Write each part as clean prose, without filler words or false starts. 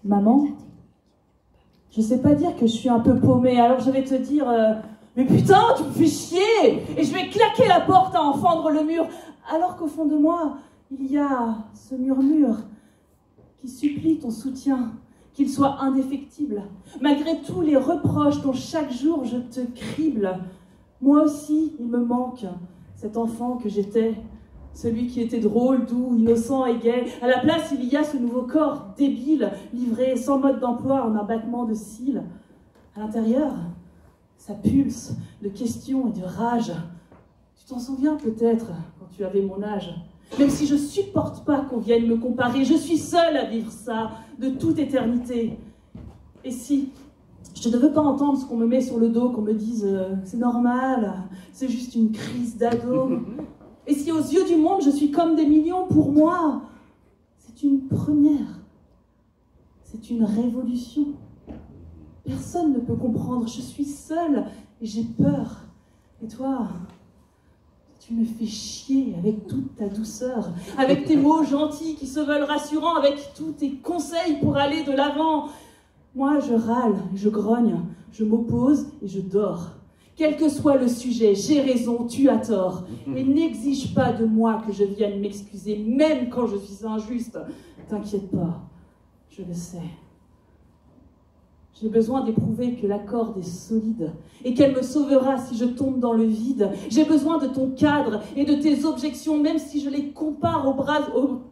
Maman, je sais pas dire que je suis un peu paumée, alors je vais te dire... mais putain, tu me fais chier! Et je vais claquer la porte à en fendre le mur, alors qu'au fond de moi, il y a ce murmure qui supplie ton soutien, qu'il soit indéfectible, malgré tous les reproches dont chaque jour je te crible. Moi aussi, il me manque cet enfant que j'étais, celui qui était drôle, doux, innocent et gai. À la place, il y a ce nouveau corps débile, livré sans mode d'emploi en un battement de cils. À l'intérieur, ça pulse de questions et de rage. Tu t'en souviens peut-être quand tu avais mon âge. Même si je supporte pas qu'on vienne me comparer, je suis seule à vivre ça de toute éternité. Et si je ne veux pas entendre ce qu'on me met sur le dos, qu'on me dise c'est normal, c'est juste une crise d'ado. Et si aux yeux du monde je suis comme des millions, pour moi, c'est une première, c'est une révolution. Personne ne peut comprendre, je suis seule et j'ai peur. Et toi, tu me fais chier avec toute ta douceur, avec tes mots gentils qui se veulent rassurants, avec tous tes conseils pour aller de l'avant. Moi, je râle, je grogne, je m'oppose et je dors. Quel que soit le sujet, j'ai raison, tu as tort. Et n'exige pas de moi que je vienne m'excuser, même quand je suis injuste. T'inquiète pas, je le sais. J'ai besoin d'éprouver que la corde est solide et qu'elle me sauvera si je tombe dans le vide. J'ai besoin de ton cadre et de tes objections, même si je les compare aux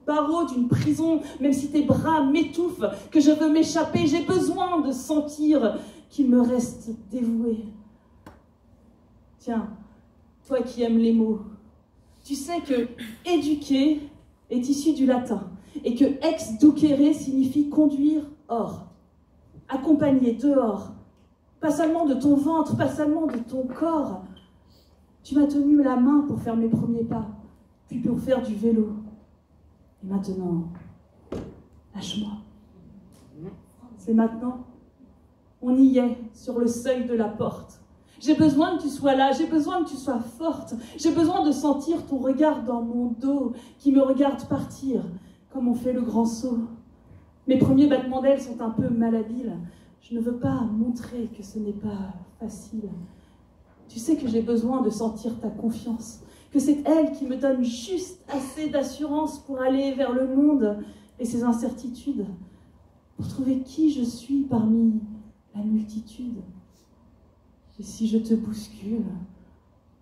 barreaux d'une prison, même si tes bras m'étouffent, que je veux m'échapper. J'ai besoin de sentir qu'il me reste dévoué. Tiens, toi qui aimes les mots, tu sais que « éduquer » est issu du latin et que « ex ducere » signifie « conduire hors ». Accompagné dehors, pas seulement de ton ventre, pas seulement de ton corps. Tu m'as tenu la main pour faire mes premiers pas, puis pour faire du vélo. Et maintenant, lâche-moi. C'est maintenant. On y est, sur le seuil de la porte. J'ai besoin que tu sois là, j'ai besoin que tu sois forte. J'ai besoin de sentir ton regard dans mon dos, qui me regarde partir, comme on fait le grand saut. Mes premiers battements d'ailes sont un peu malhabiles. Je ne veux pas montrer que ce n'est pas facile. Tu sais que j'ai besoin de sentir ta confiance, que c'est elle qui me donne juste assez d'assurance pour aller vers le monde et ses incertitudes, pour trouver qui je suis parmi la multitude. Et si je te bouscule,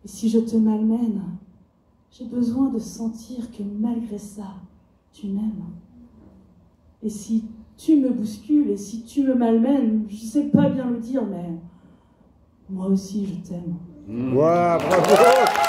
et si je te malmène, j'ai besoin de sentir que malgré ça, tu m'aimes. Et si tu me bouscules, et si tu me malmènes, je ne sais pas bien le dire, mais moi aussi je t'aime. Wow, bravo!